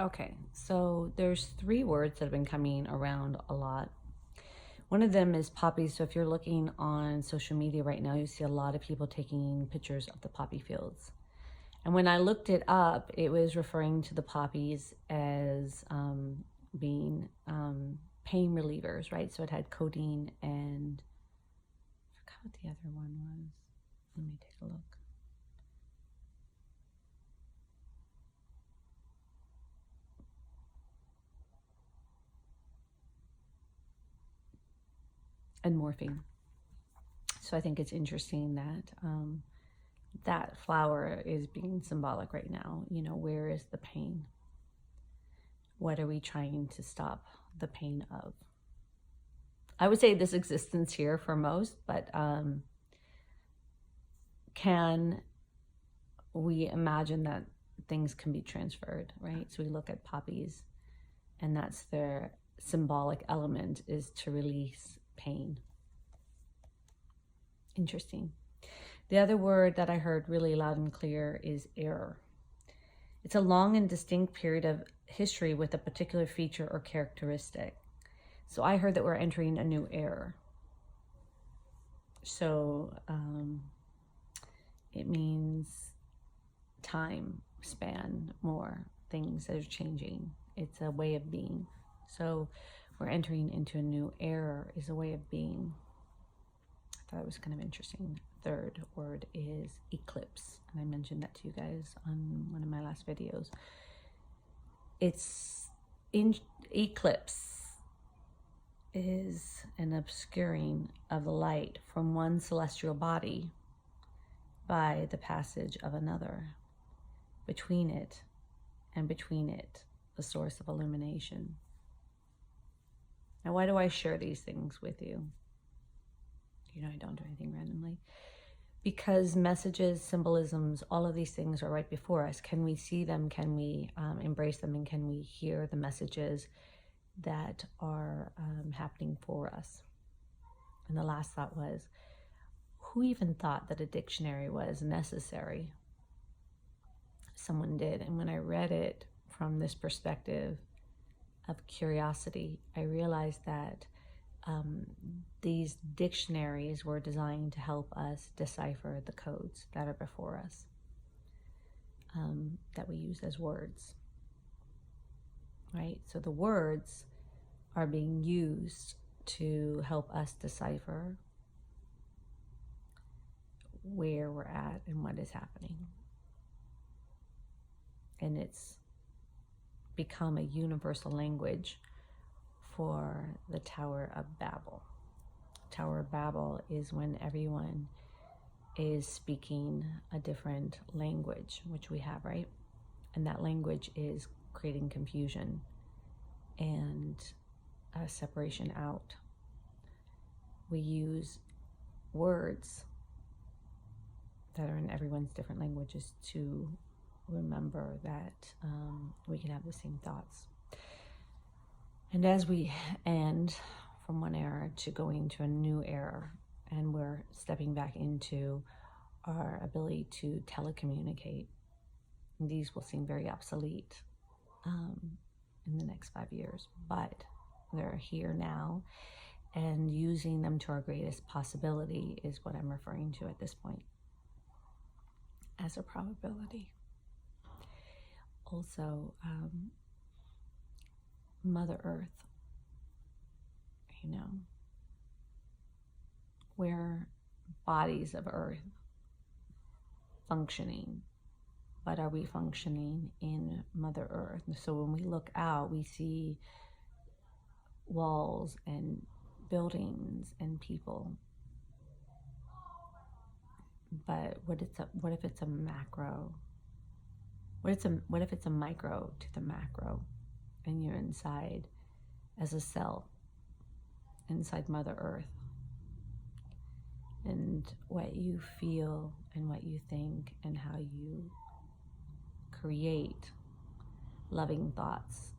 Okay, so there's three words that have been coming around a lot. One of them is poppies. So if you're looking on social media right now, you see a lot of people taking pictures of the poppy fields. And when I looked it up, it was referring to the poppies as being pain relievers, right? So it had codeine and I forgot what the other one was. Let me take a look. And morphine. So I think it's interesting that that flower is being symbolic right now. You know, where is the pain? What are we trying to stop the pain of? I would say this existence here for most, but can we imagine that things can be transferred, right? So we look at poppies, and that's their symbolic element, is to release pain. Interesting. The other word that I heard really loud and clear is error. It's a long and distinct period of history with a particular feature or characteristic. So I heard that we're entering a new era. So it means time span, more things that are changing. It's a way of being. So we're entering into a new era is a way of being. I thought it was kind of interesting. Third word is eclipse. And I mentioned that to you guys on one of my last videos. It's in eclipse is an obscuring of the light from one celestial body by the passage of another. Between it and between it, the source of illumination. Now, why do I share these things with you? You know, I don't do anything randomly. Because messages, symbolisms, all of these things are right before us. Can we see them? Can we embrace them? And can we hear the messages that are happening for us? And the last thought was, who even thought that a dictionary was necessary? Someone did. And when I read it from this perspective of curiosity, I realized that these dictionaries were designed to help us decipher the codes that are before us, that we use as words, right? So the words are being used to help us decipher where we're at and what is happening. And it's become a universal language for the Tower of Babel. Tower of Babel is when everyone is speaking a different language, which we have, right? And that language is creating confusion and a separation out. We use words that are in everyone's different languages to remember that we can have the same thoughts. And as we end from one era to going to a new era, and we're stepping back into our ability to telecommunicate, these will seem very obsolete in the next 5 years, but they're here now, and using them to our greatest possibility is what I'm referring to at this point as a probability. Also, Mother Earth, you know, we're bodies of Earth functioning, but are we functioning in Mother Earth? So when we look out, we see walls and buildings and people, but what if it's a macro? What if it's a micro to the macro, and you're inside as a cell inside Mother Earth, and what you feel and what you think and how you create loving thoughts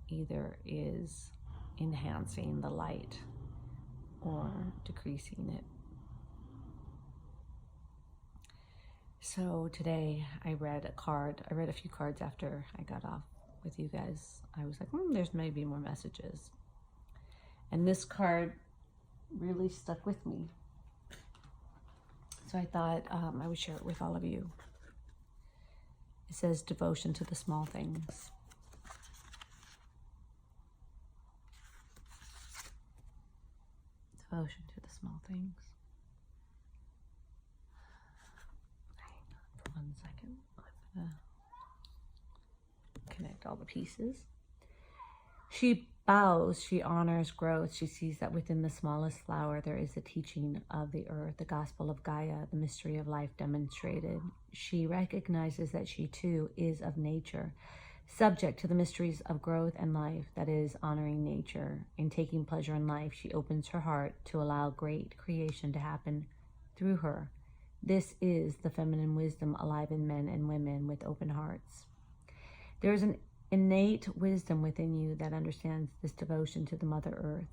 either is enhancing the light or decreasing it. So today I read a few cards after I got off with you guys, I was like, there's maybe more messages. And this card really stuck with me. So I thought I would share it with all of you. It says devotion to the small things. Devotion to the small things. Hang on for 1 second. I'm going to connect all the pieces. She bows, she honors growth. She sees that within the smallest flower there is a teaching of the earth, the gospel of Gaia, the mystery of life demonstrated. She recognizes that she too is of nature, subject to the mysteries of growth and life, that is, honoring nature. In taking pleasure in life, she opens her heart to allow great creation to happen through her. This is the feminine wisdom alive in men and women with open hearts. There is an innate wisdom within you that understands this devotion to the Mother Earth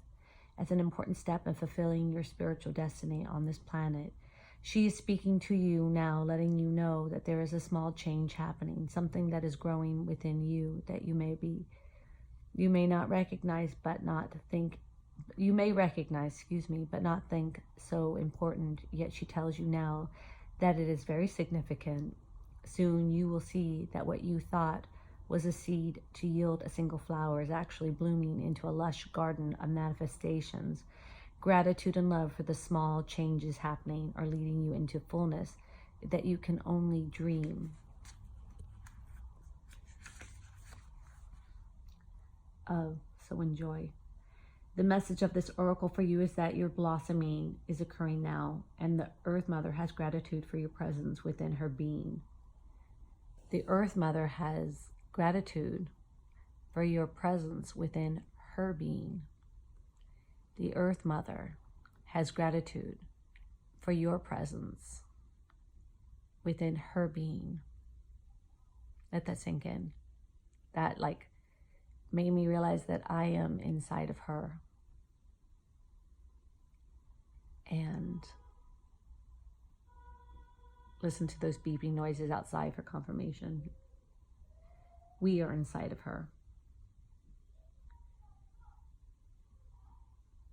as an important step in fulfilling your spiritual destiny on this planet. She is speaking to you now, letting you know that there is a small change happening, something that is growing within you that you may not recognize, but not think, you may recognize, but not think so important. Yet she tells you now that it is very significant. Soon you will see that what you thought was a seed to yield a single flower is actually blooming into a lush garden of manifestations. Gratitude and love for the small changes happening are leading you into fullness that you can only dream of. So enjoy. The message of this oracle for you is that your blossoming is occurring now, and the Earth Mother has gratitude for your presence within her being. The Earth Mother has gratitude for your presence within her being. The Earth Mother has gratitude for your presence within her being. Let that sink in. That made me realize that I am inside of her. And listen to those beeping noises outside for confirmation. We are inside of her.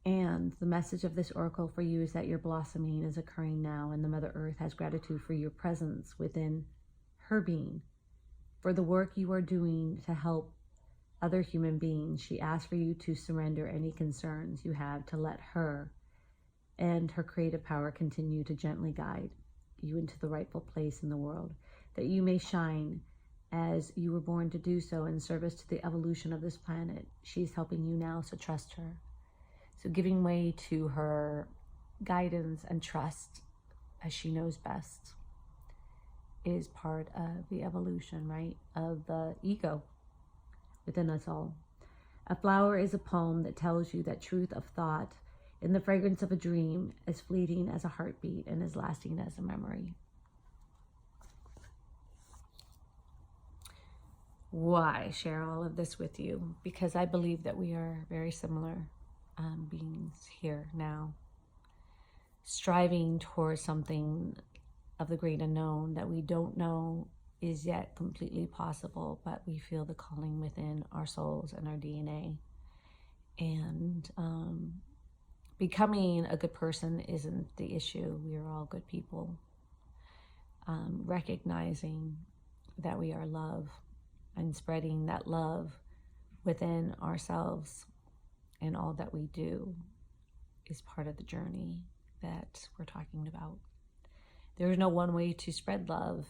And the message of this oracle for you is that your blossoming is occurring now, and the Mother Earth has gratitude for your presence within her being. For the work you are doing to help other human beings, she asks for you to surrender any concerns you have, to let her and her creative power continue to gently guide you into the rightful place in the world, that you may shine as you were born to do so in service to the evolution of this planet. She's helping you now, so trust her. So giving way to her guidance and trust as she knows best is part of the evolution, right, of the ego within us all. A flower is a poem that tells you that truth of thought in the fragrance of a dream as fleeting as a heartbeat and as lasting as a memory. Why share all of this with you? Because I believe that we are very similar beings here now, striving towards something of the great unknown that we don't know is yet completely possible, but we feel the calling within our souls and our DNA. And becoming a good person isn't the issue. We are all good people. Recognizing that we are love and spreading that love within ourselves and all that we do is part of the journey that we're talking about. There is no one way to spread love.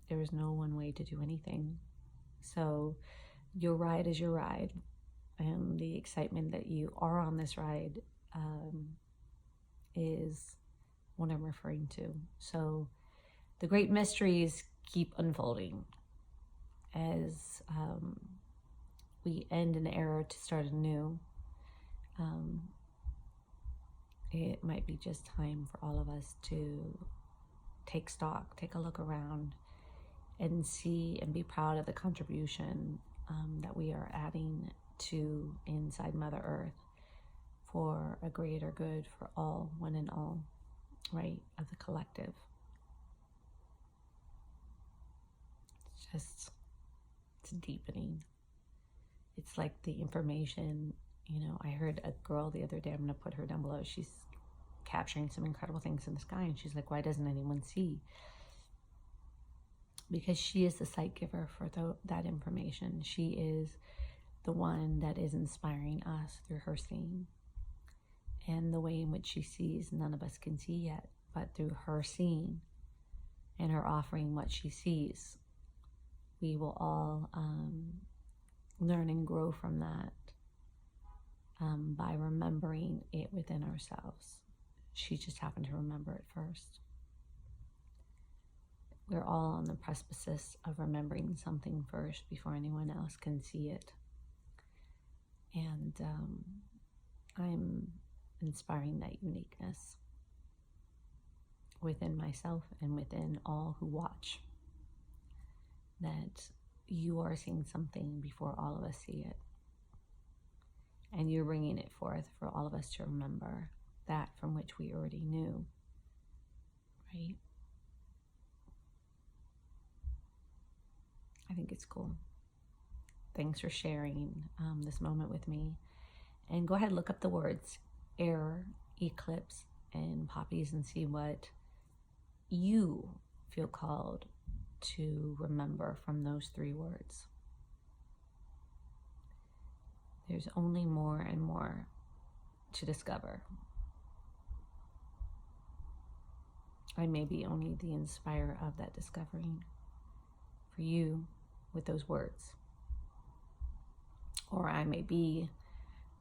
There is no one way to do anything. So your ride is your ride, and the excitement that you are on this ride is what I'm referring to. So the great mysteries keep unfolding as we end an era to start a new. It might be just time for all of us to take stock, take a look around, and see and be proud of the contribution that we are adding to inside Mother Earth for a greater good for all, one and all, right, of the collective. it's deepening. It's like the information, I heard a girl the other day, I'm going to put her down below. She's capturing some incredible things in the sky, and she's like, why doesn't anyone see? Because she is the sight giver for that information. She is the one that is inspiring us through her seeing. And the way in which she sees, none of us can see yet, but through her seeing and her offering what she sees, we will all learn and grow from that by remembering it within ourselves. She just happened to remember it first. We're all on the precipice of remembering something first before anyone else can see it. And I'm inspiring that uniqueness within myself and within all who watch, that you are seeing something before all of us see it. And you're bringing it forth for all of us to remember that from which we already knew, right? I think it's cool. Thanks for sharing this moment with me. And go ahead and look up the words error, eclipse, and poppies and see what you feel called to remember from those 3 words. There's only more and more to discover. I may be only the inspirer of that discovering for you with those words. Or I may be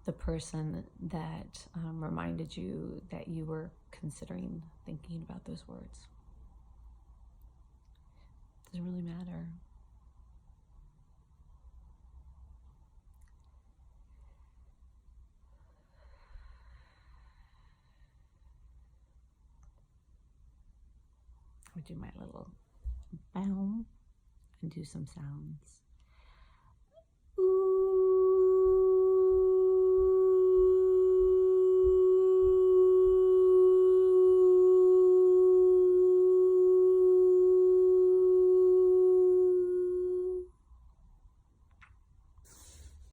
the person that reminded you that you were considering thinking about those words. Doesn't really matter. I do my little bow and do some sounds.